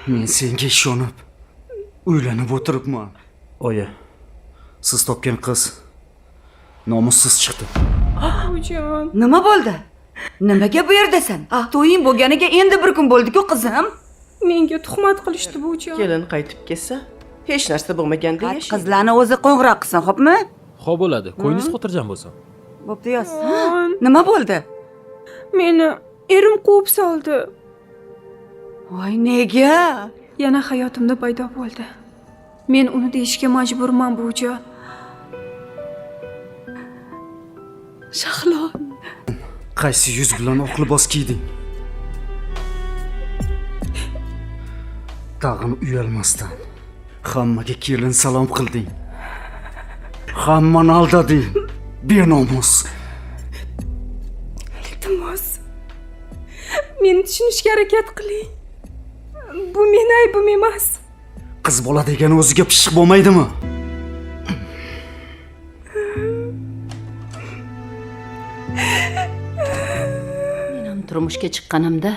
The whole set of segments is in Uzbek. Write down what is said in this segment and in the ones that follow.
Men senga ishonib uylanib o'tiribman. Oyi, siz topgan qiz nomussiz chiqdi. Buvijon. Nima bo'ldi? Nimaga bu yerdasan? To'ying bo'lganiga endi bir kun bo'ldi-ku, qizim. Menga tuhmat qilishdi buvijon. Kelin qaytib kelsa, hech narsa bo'lmaganda yashaydi. Qizlarni o'zi qo'ng'iroq qilsin, xo'pmi? Xo'p bo'ladi. Qo'yingiz xotirjam bo'lsin. Bo'pti, yoz. Nima bo'ldi? Meni erim quvib soldi. Voy, nega? Yana hayotimda paydo bo'ldi. Men uni deyishga majburman buvijon. Shahlo, Qaysi yuz bilan oq libos kiyding? Tag'in uyalmasdan hammaga kelin salom qilding. Hammani aldading. Benomus. Iltimos. Meni tushunishga harakat qiling. Bu meni aybim emas. Qiz bola degani o'ziga pishiq bo'lmaydimi? Men ham turmushga chiqqanimda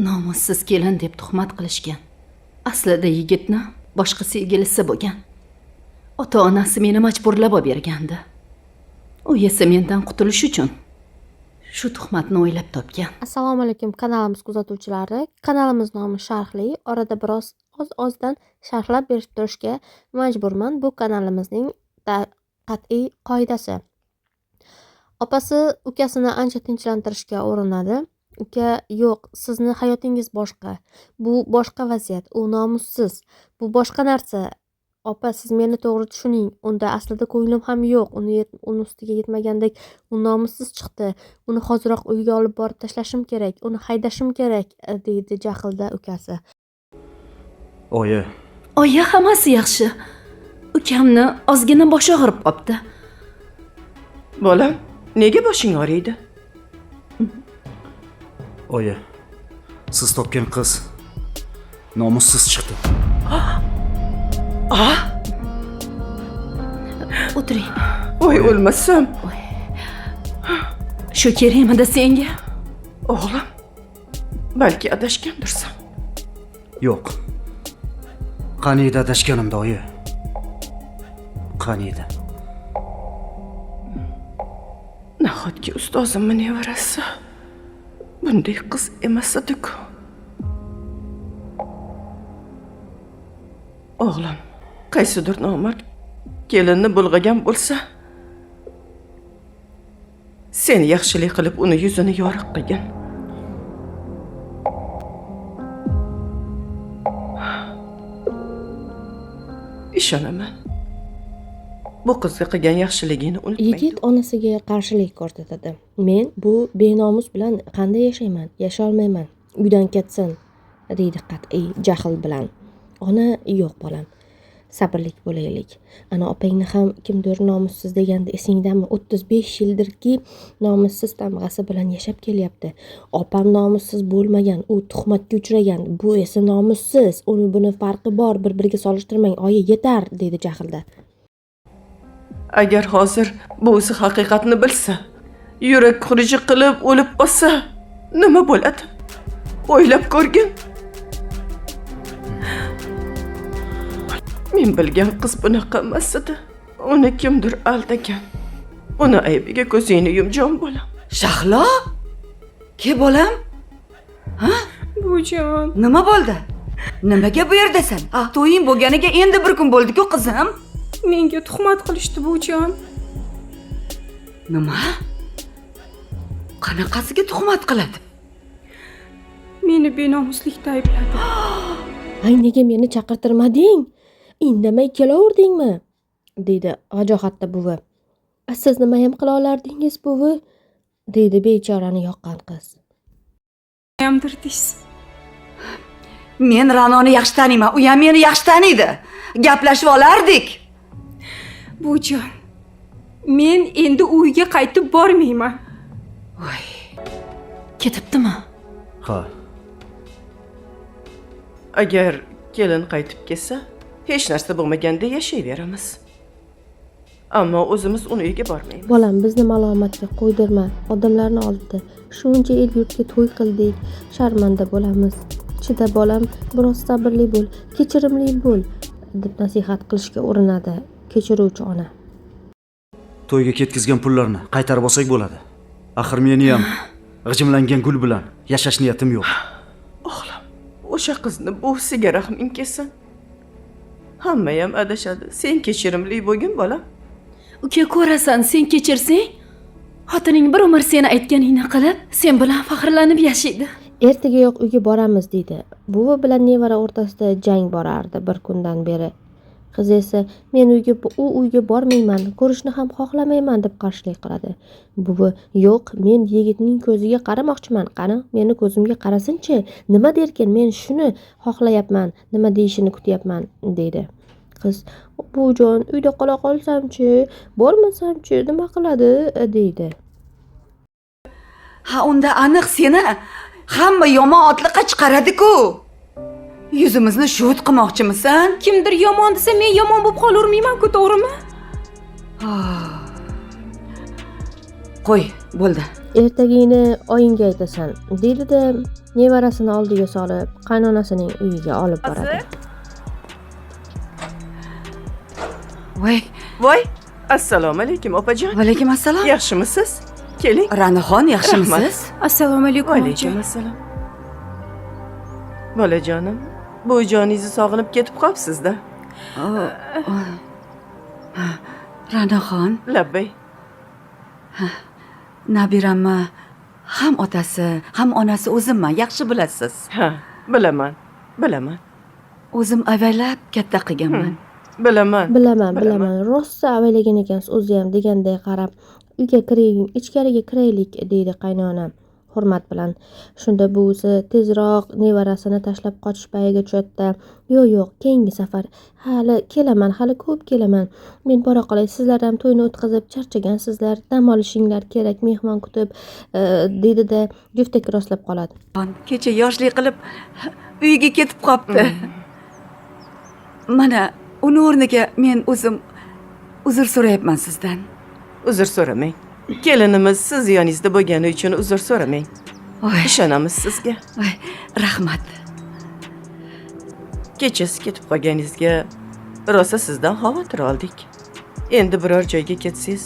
nomussiz kelin deb tuhmat qilishgan. Aslida yigitni boshqa sevgilisi bo'lgan. Ota-onasi meni majburlab olib bergandi. U esa mendan qutulish uchun shu tuhmatni o'ylab topgan. Assalomu alaykum kanalimiz kuzatuvchilari. Kanalimiz nomi sharhli. Orada biroz oz-ozdan sharhlab berib turishga majburman. Bu kanalimizning qat'iy qoidasi. Opasi ukasini ancha tinchlantirishga urinadi. Uka, yo'q, sizni hayotingiz boshqa. Bu boshqa vaziyat. U nomussiz. Bu boshqa narsa. Opa, siz meni to'g'ri tushuning. Unda aslida ko'nglim ham yo'q. Uni ustiga yetmagandek u nomussiz chiqdi. Uni hoziroq uyga olib borib tashlashim kerak. Uni haydashim kerak, deydi jahlda ukasi. Oyi, Oyi, hammasi yaxshi. Ukamni ozgina boshi og'rib qopti. Bolam, nega boshing og'riydi? oyi, siz topgan qiz nomussiz chiqdi. O'tiring. Voy, o'lmasam. Shu kerakmidi senga? O'g'lim, balki adashgandirsan. Yo'q. Qani edi adashganimda, oyi? Qani edi? Nahotki ustozimni nevarasi bunday qiz emas edi-ku. O'g'lim, qaysidir nomard kelinni bulg'agan bo'lsa, sen yaxshilik qilib uni yuzini yoriq qilgin. Ishonaman. Bu qizga qilgan yaxshiligini unutmaydi. Yigit onasiga qarshilik ko'rsatadi. Men bu benomus bilan qanday yashayman? Yasholmayman. Uydan ketsin, deydi qat'iy jahl bilan. Ona, yo'q bolam. Sabrlik bo'laylik. Ana opangni ham kimdir nomussiz deganda esingdami? 35 yildirki nomussiz tamg'asi bilan yashab kelyapti. Opam nomussiz bo'lmagan, u tuhmatga uchragan. Bu esa nomussiz. Uni buni farqi bor, bir-biriga solishtirmang. Oyi, yetar, deydi jahlda. Agar hozir bu o'zi haqiqatni bilsa, yurak xuruji qilib o'lib qolsa, nima bo'ladi? O'ylab ko'rgin. Men bilgan qiz bunaqa emas edi. Uni kimdir aldagan. Uni aybiga ko'zingni yum, jon bolam. Shahlo? Ke bolam? Buvijon. Nima bo'ldi? Nimaga bu yerdasan? To'ying bo'lganiga endi bir kun bo'ldi-ku, qizim. Menga tuhmat qilishdi buvijon. Nima? Qanaqasiga tuhmat qiladi? Meni benomuslikda aybladi. Ay, nega meni chaqirtirmading? Indamay kelaverdingmi? Deydi vajohatda buvi. Siz nima ham qila olardingiz, buvi? Deydi bechorani yoqqan qiz. Yamdirdingiz. Men Ranoni yaxshi taniyman, u ham meni yaxshi taniydi. Gaplashib olardik. Buvijon. Men endi uyga qaytib bormayman. Voy, Ketibdimi? Ha, Agar kelin qaytib kelsa, hech narsa bo'lmaganda yashayveramiz. Ammo o'zimiz uni uyiga bormaymiz. Bolam, bizni malomatga qo'ydirma. Odamlarni oldida shuncha el yurtga to'y qildik. Sharmanda bo'lamiz. chida bolam, biroz sabrli bo'l, kechirimli bo'l deb nasihat qilishga urinadi kechiruvchi ona. To'yga ketkizgan pullarni qaytarib olsak bo'ladi. Axir meni ham g'ijimlangan gul bilan yashash niyatim yo'q. O'g'lim, o'sha qizni buvisiga rahming kelsin. Hammayam adashadi. Sen kechirimli bo'lgin, bolam. Uka, ko'rasan, sen kechirsang, xotining bir umr seni aytganingni qilib, sen bilan faxrlanib yashaydi. Ertagayoq uyga boramiz deydi. Buvi bilan nevara o'rtasida jang borardi bir kundan beri. Qiz esa men uyga bormayman, ko'rishni ham xohlamayman deb qarshilik qiladi. Buvi, yo'q, men yigitning ko'ziga qaramoqchiman. Qani, meni ko'zimga qarasin-chi, nima derkin, men shuni xohlayapman, nima deyishini kutyapman deydi. Qiz, buvijon, uyda qola qolsam-chi, bormasam-chi, nima qiladi deydi. Ha, unda aniq seni hamma yomon otliqqa chiqaradi-ku. Yuzimizni shut qilmoqchimisan? Kimdir yomon desa, men yomon bo'lib qolavermayman-ku, to'g'rimi? Qo'y, bo'ldi. Ertagingni oyingga aytasan deydi-da, nevarasini oldiga solib, qaynonasining uyiga olib boradi. Voy, Assalomu alaykum, opajon. va alaykum assalom. Yaxshimisiz? Keling. Ranaxon, yaxshimisiz? Assalomu alaykum. Alaykum assalom. Bolajonim, buvijoningizni sog'inib ketib qolibsiz-da. Ranaxon, Labbay. nabiramni ham otasi, ham onasi o'zimman, yaxshi bilasiz. Ha, bilaman. O'zim avaylab katta qilganman. Bilaman. Bilaman. Rosa avaylagan ekansiz o'zi ham deganday qarab, uyga kiring, ichkariga kiraylik deydi qaynona hurmat bilan. Shunda buvisi tezroq nevarasini tashlab qochish payiga tushadi. Yo'q, keyingi safar. Hali kelaman, hali ko'p kelaman. Men bora qolay, sizlar ham to'yni o'tkazib charchagansizlar, dam olishinglar kerak, mehmon kutib deydi-da, juftak rostlab qoladi. Kecha yoshlik qilib uyiga ketib qopti. Mana uni o'rniga men o'zim uzr so'rayapman sizdan. Uzr so'ramang. Kelinimiz siz yoningizda bo'lgani uchun uzr so'ramang. Ishonamiz sizga. Rahmat. Kechasi ketib qolganingizga rosa sizdan xavotir oldik. Endi biror joyga ketsangiz,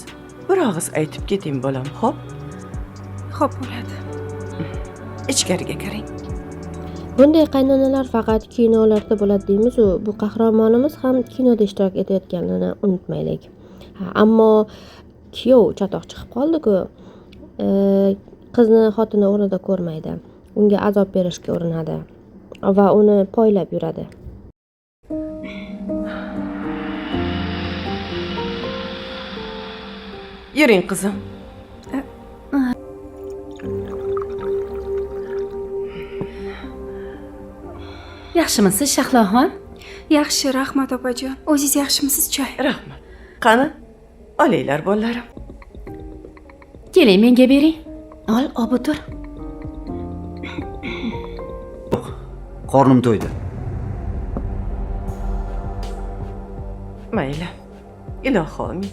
bir og'iz aytib keting, bolam. Xo'p? Xo'p bo'ladi. Ichkariga kiring. Bunday qaynonalar faqat kinolarda bo'ladi deymiz-u, bu qahramonimiz ham kinoda ishtirok etayotganini unutmaylik. Ammo kuyov chatoq chiqib qoldi-ku. Qizni xotini o'rnida ko'rmaydi. Unga azob berishga urinadi va uni poylab yuradi. Yuring, qizim. Yaxshimisiz, Shahloxon? Yaxshi, rahmat opajon. O'zingiz yaxshimisiz, choy? Rahmat. Qani, olinglar bolalarim. Keling, menga bering. Ol, obutur. Qornim to'ydi. Mayli. Ilohi omin.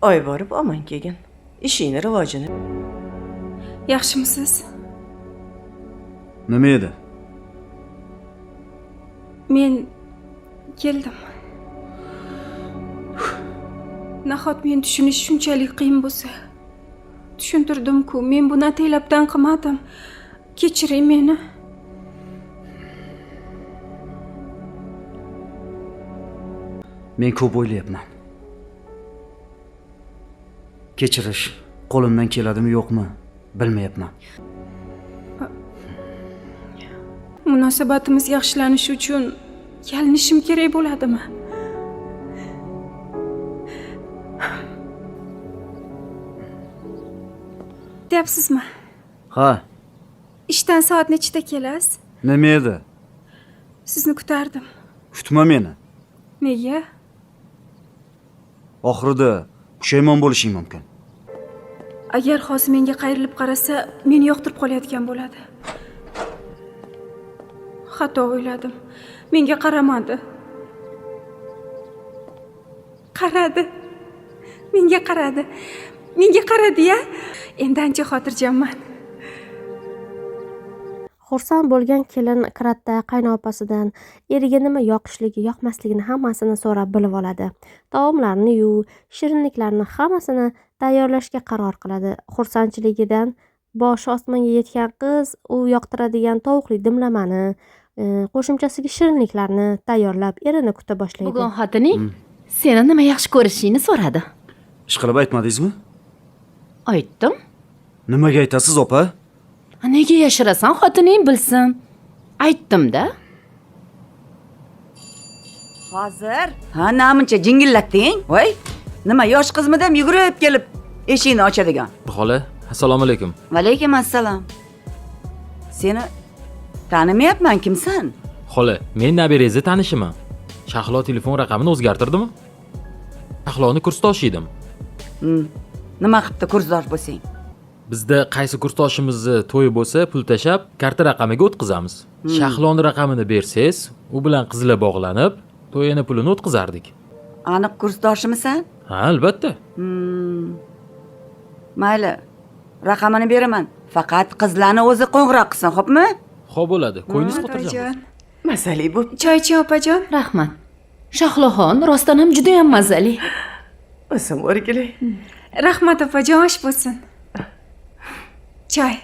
Oy borib omon kelgin. Ishingni rivojini. Yaxshimisiz? Nima edi? Men keldim. Nahot men tushunish shunchalik qiyin bo'lsa, tushuntirdim-ku, men buni ataylabdan qilmadim. Kechiring meni. Men ko'p o'ylayapman. Kechirish qo'limdan keladimi yo'qmi, bilmayapman. Munosabatimiz yaxshilanishi uchun yalinishim kerak bo'ladimi? Deyapsizmi? Ha, Ishdan soat nechida kelasiz? nima edi? Sizni kutardim. Kutma meni. Nega? Oxirida pushaymon bo'lishing mumkin. Agar hozir menga qayrilib qarasa, meni yoqtirib qolayotgan bo'ladi. Xato o'yladim. Menga qaramadi. Qaradi. Menga qaradi. Menga qaradi-ya. Endi ancha xotirjamman. Xursand bo'lgan kelin kiratda qaynopasidan eriga nima yoqishligi, yoqmasligini hammasini so'rab bilib oladi. Taomlarni yuv, shirinliklarni hammasini tayyorlashga qaror qiladi. Xursandchiligidan boshi osmonga yetgan qiz u yoqtiradigan tovuqli dimlamani, qo'shimchasiga shirinliklarni tayyorlab erini kuta boshlaydi. Bugun xotining seni nima yaxshi ko'rishingni so'radi. Ishqilib aytmadingizmi? Aytdim. Nimaga aytasiz, opa? Nega yashirasan, xotining bilsin. Aytdim-da. Hozir namuncha jingillatding? Voy, nima yosh qizmidim yugurib kelib eshikni ochadigan. Xola, assalomu alaykum. Va alaykum assalom. Seni tanimayapman, kimsan? Xola, men nabirangizni tanishiman. Shahlo telefon raqamini o'zgartirdimi? Shahloni kursdosh edim. Nima qilibdi kursdosh bo'lsang? Bizda qaysi kursdoshimizni to'yi bo'lsa, pul tashab, karta raqamiga o'tkazamiz. Shahloni raqamini bersangiz, u bilan qizlar bog'lanib, to'yini pulini o'tkazardik. Aniq kursdoshimisan? Ha, albatta. Mayli, raqamini beraman. Faqat qizlarni o'zi qo'ng'iroq qilsin, xo'pmi? Xo'p bo'ladi. Qo'yingiz xotirjam. Otajon, Mazali bo'p. choy iching opajon. Rahmat. Shahloxon rostdan ham juda ham mazali. O'zim o'rgilay. Rahmat opajon, osh bo'lsin. Choy.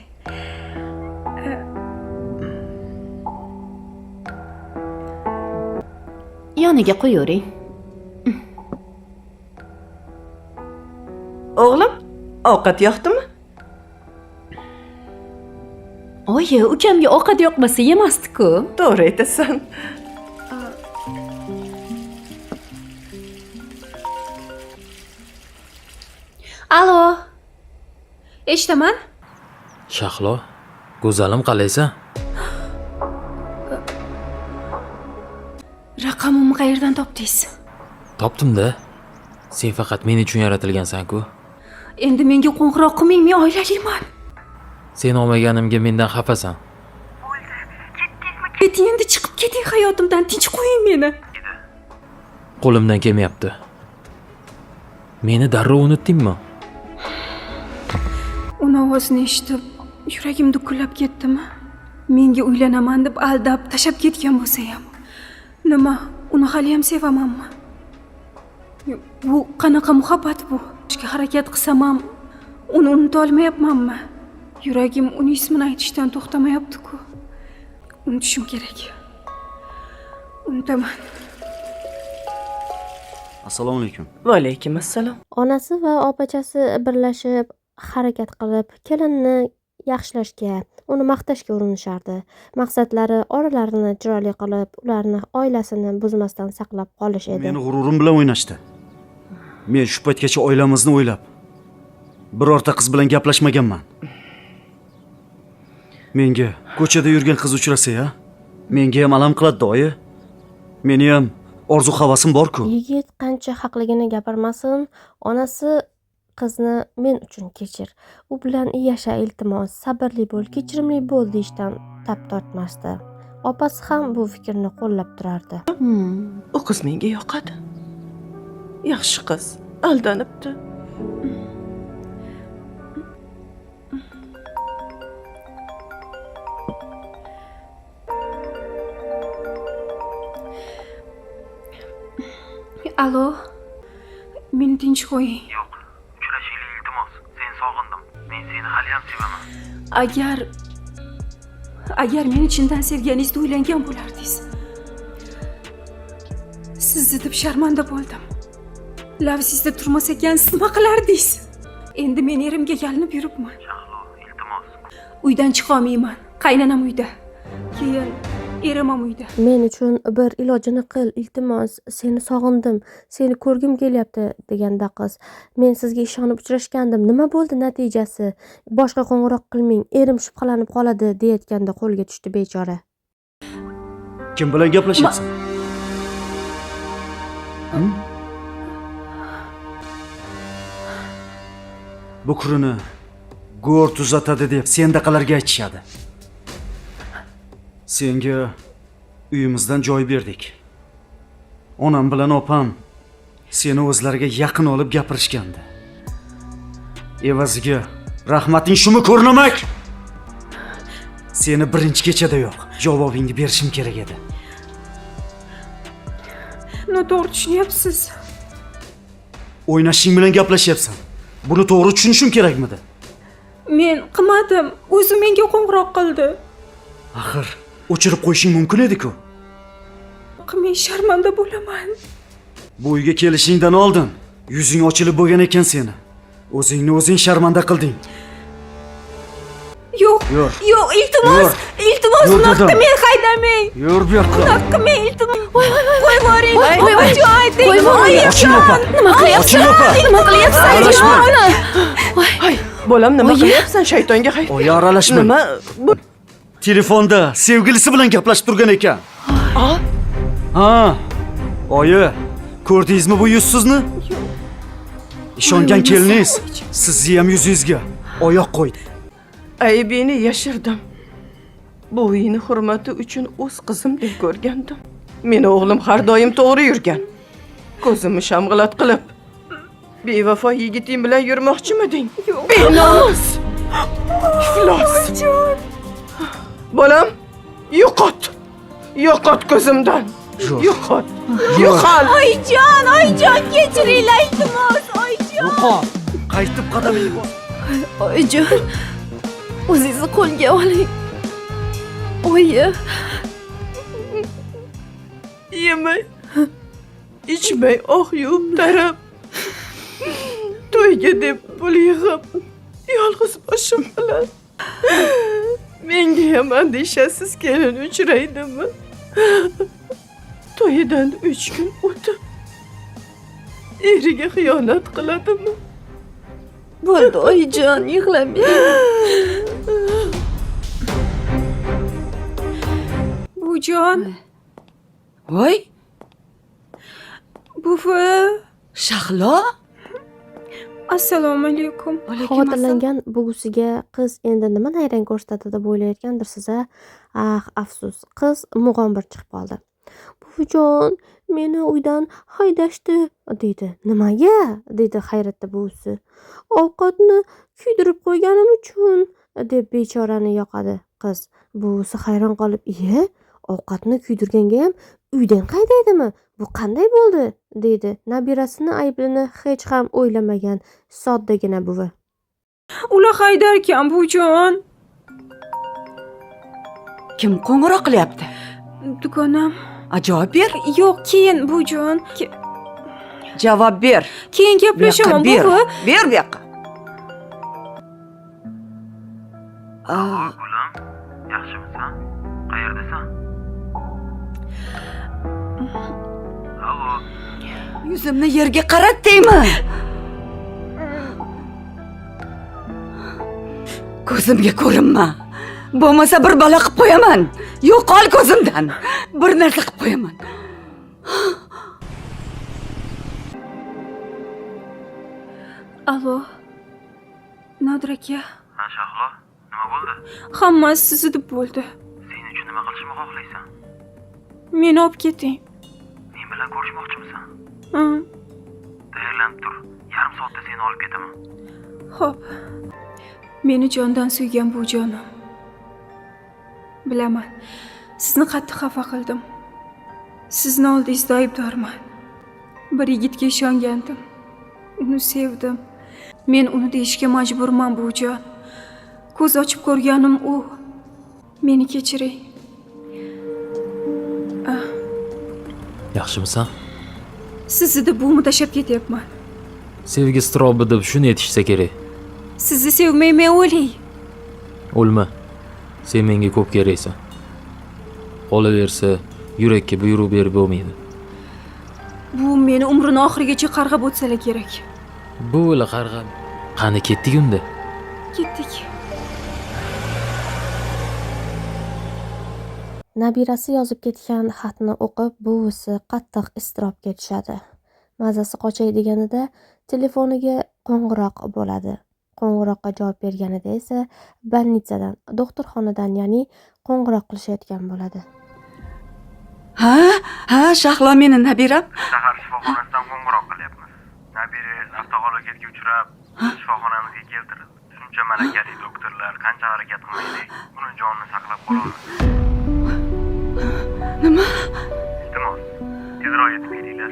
Yoniga qo'yavering. O'g'lim, ovqat yoqdimi? Oyi, ukamga ovqat yoqmasa yemasdi-ku. To'g'ri aytasan. Alo. Eshitaman? Shahlo, go'zalim qalaysan? Raqamimni qayerdan topdingiz? Topdim-da. Sen faqat men uchun yaratilgansan-ku. Endi menga qo'ng'iroq qilmang, men oilaliman. Sen olmaganimga mendan xafasan. Keting, endi chiqib keting hayotimdan, tinch qo'ying meni. Qo'limdan kelmayapti. Meni darrov unutdingmi? Uni ovozini eshitib, yuragim dukullab ketdimi? Menga uylanaman deb aldab tashab ketgan bo'lsa ham. Nima, uni hali ham sevamanmi? Bu qanaqa muhabbat bu? Ishga harakat qilsam ham uni unuta olmayapmanmi? Yuragim uning ismini aytishdan to'xtamayapti-ku. Unutishim kerak. Unutaman. Assalomu alaykum. Va alaykum assalom. Onasi va opachasi birlashib harakat qilib kelinni yaxshilashga, uni maqtashga urinishardi. Maqsadlari oralarini chiroyli qilib, ularni oilasini buzmasdan saqlab qolish edi. Meni g'ururim bilan o'ynashdi. Men shu paytgacha oilamizni o'ylab, birorta qiz bilan gaplashmaganman. Menga ko'chada yurgan qiz uchrasa-ya, menga ham alam qiladi, oyi. Meni ham orzu-havasim bor-ku. Yigit qancha haqligini gapirmasin, onasi qizni men uchun kechir. U bilan yasha, iltimos, sabrli bo'l, kechirimli bo'l deyishdan tap tortmasdi. Opasi ham bu fikrni qo'llab turardi. U qiz menga yoqadi. Yaxshi qiz, aldanibdi. Alo. Meni tinch qo'ying. Yo'q, uchrashaylik iltimos. Seni sog'indim. Men seni hali ham sevaman. Agar meni chindan sevganingizda uylangan bo'lardingiz. Sizni deb sharmanda bo'ldim. Lavsizda turmas ekan, siz nima qilardingiz? Endi men erimga yalinib yuribman. Shahlo, iltimos. Uydan chiqa olmayman. Qaynanam uyda. Keyin erim ham uyda. Men uchun bir ilojini qil, iltimos, seni sog'indim, seni ko'rgim kelyapti deganda qiz. Men sizga ishonib uchrashgandim. Nima bo'ldi natijasi? Boshqa qo'ng'iroq qilmang, erim shubhalanib qoladi deyotganda qo'lga tushdi bechora. Kim bilan gaplashyapsan? Bukrini go'r tuzatadi deb sendaqalarga aytishadi. Senga uyimizdan joy berdik. Onam bilan opam seni o'zlariga yaqin olib gapirishgandi. Evaziga rahmating shumi ko'rnamak? Seni birinchi kechadayoq javobingni berishim kerak edi. Noto'g'ri tushunyapsiz. O'ynashing bilan gaplashyapsan. Buni to'g'ri tushunishim kerakmidi? Men qilmadim. O'zi menga qo'ng'iroq qildi. Axir o'chirib qo'yishing mumkin edi-ku. Men sharmanda bo'laman. Bu uyga kelishingdan oldin yuzing ochilib bo'lgan ekan seni. O'zingni o'zing sharmanda qilding. Yo'q, Yur. yo'q, iltimos, Yur. iltimos, Yur unaqa dedim. men haydamang. Yur bu yoqqa. Unaqa men iltimos. Qo'y boring. Oyijon, ayting. Oching yopa. Nima qilyapsan? Oching yopa. Nima qilyapsan? Aralashma. Hay, bolam nima qilyapsan shaytonga hay? Oyi aralashma. Nima? Bu Telefonda sevgilisi bilan gaplashib turgan ekan. Ha. Oyi, ko'rdingizmi bu yuzsizni? Ishongan keliningiz sizni ham yuzingizga oyoq qo'ydi. aybini yashirdim. Bu uyni hurmati uchun o'z qizimdek ko'rgandim. Meni o'g'lim har doim to'g'ri yurgan. Ko'zimni shamg'ilat qilib, bevafo yigiting bilan yurmoqchimiding? Benomus! Iflos! Bolam, yo'qot! Yo'qot ko'zimdan! Yo'qot! Yo'qol! Oyijon, kechiringlar, iltimos, oyijon. Yo'qol. Qaytib qadamingni bos. Oyijon, o'zingizni qo'lga oling. Oyi, Yemay, ichmay, oh yuvib tarab. To'yga deb pul yig'ib, yolg'iz boshim bilan. Menga ham andishasiz kelin uchraydimi? To'yidan 3 kun o'tib, eriga xiyonat qiladimi? bo'ldi oyijon, yig'lamang. Bujon, Voy, buvi. Shahlo? Assalomu alaykum. Xavotirlangan buvisiga qiz endi nima nayrang ko'rsatadi deb o'ylayotgandirsiz a? Afsus, qiz mug'ombir chiqib qoldi. Buvijon, meni uydan haydashdi dedi. Nimaga? dedi hayratda buvisi. Ovqatni kuydirib qo'yganim uchun deb bechorani yoqadi qiz. Buvisi hayron qolib, "Iye, ovqatni kuydirganga ham uydan qaydaydimi? Bu qanday bo'ldi?" dedi. Nabirasini aybini hech ham o'ylamagan soddagina buvi. Ular haydarkan, bujon. Kim qo'ng'iroq qilyapti? Dugonam. Javob ber. Yo'q, keyin bujon. Javob ber. Keyin Bu yoqqa gaplashaman, ber. buvi. Ber bu yoqqa. Gulim, yaxshimisan? Qayerdasan? Allo. Yuzimni yerga qarat deyman. Ko'zimga ko'rinma. Bo'lmasa bir balo qilib qo'yaman. Yo'qol ko'zimdan. Bir narsa qilib qo'yaman. Allo. Nodir aka. Ha, Shahlo, nima bo'ldi? Hammasi sizni deb bo'ldi. Sen uchun nima qilishimni xohlaysan? Meni olib keting. Men bilan ko'rishmoqchimisan? Ha. Tayyorlanib tur. Yarim soatda seni olib ketaman. Xo'p. Meni jondan suygan bu jonim. Bilaman. Sizni qattiq xafa qildim. Sizni oldingizda aybdorman. Bir yigitga ishongandim. Uni sevdim. Men uni deyishga majburman bujon. Ko'z ochib ko'rganim u. Meni kechiring. Yaxshimisan? Sizni deb buvimni tashlab ketyapman. Sevgi iztirobi deb shuni aytishsa kerak. Sizni sevmayman, o'ling. O'lma. Sen menga ko'p keraksan. Qolaversa, yurakka buyruq berib bo'lmaydi. Bu meni umrini oxirigacha qarg'ab o'tsalar kerak. Bu o'la qarg'ab. Qani ketdik unda. Ketdik. Nabirasi yozib ketgan xatni o'qib, buvisi qattiq iztirobga tushadi. Mazasi qochay deganida telefoniga qo'ng'iroq bo'ladi. Qo'ng'iroqqa javob berganida esa больницаdan, doktorxonadan, ya'ni qo'ng'iroq qilishayotgan bo'ladi. Ha, Shahlo meni nabiram. Shahar shifoxonasidan qo'ng'iroq qilyapmiz. Nabirangiz avtohalokatga uchrab, shifoxonamizga keltirildi. Shuning Ortiqcha malakali doktorlar qancha harakat qilmaylik, uni jonini saqlab qolamiz. Nima? Iltimos, tezroq yetib kelinglar.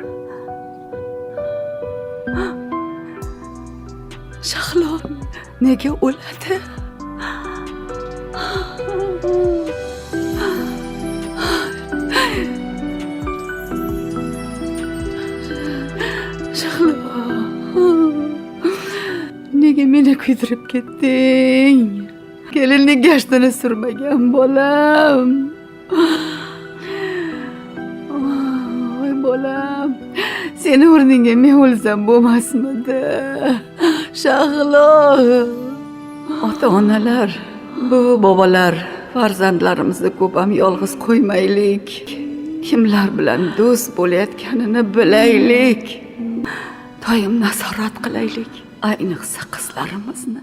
Shahlo nega o'ladi? Shahlo, nega meni kuydirib ketding? Kelinning gashtini surmagan bolam. Voy bolam, seni o'rningga men o'lsam bo'lmasmidi? Shahlo. Ota-onalar, bu bobolar farzandlarimizni ko'p ham yolg'iz qo'ymaylik. Kimlar bilan do'st bo'layotganini bilaylik. Doim nazorat qilaylik. Ayniqsa qizlarimizni.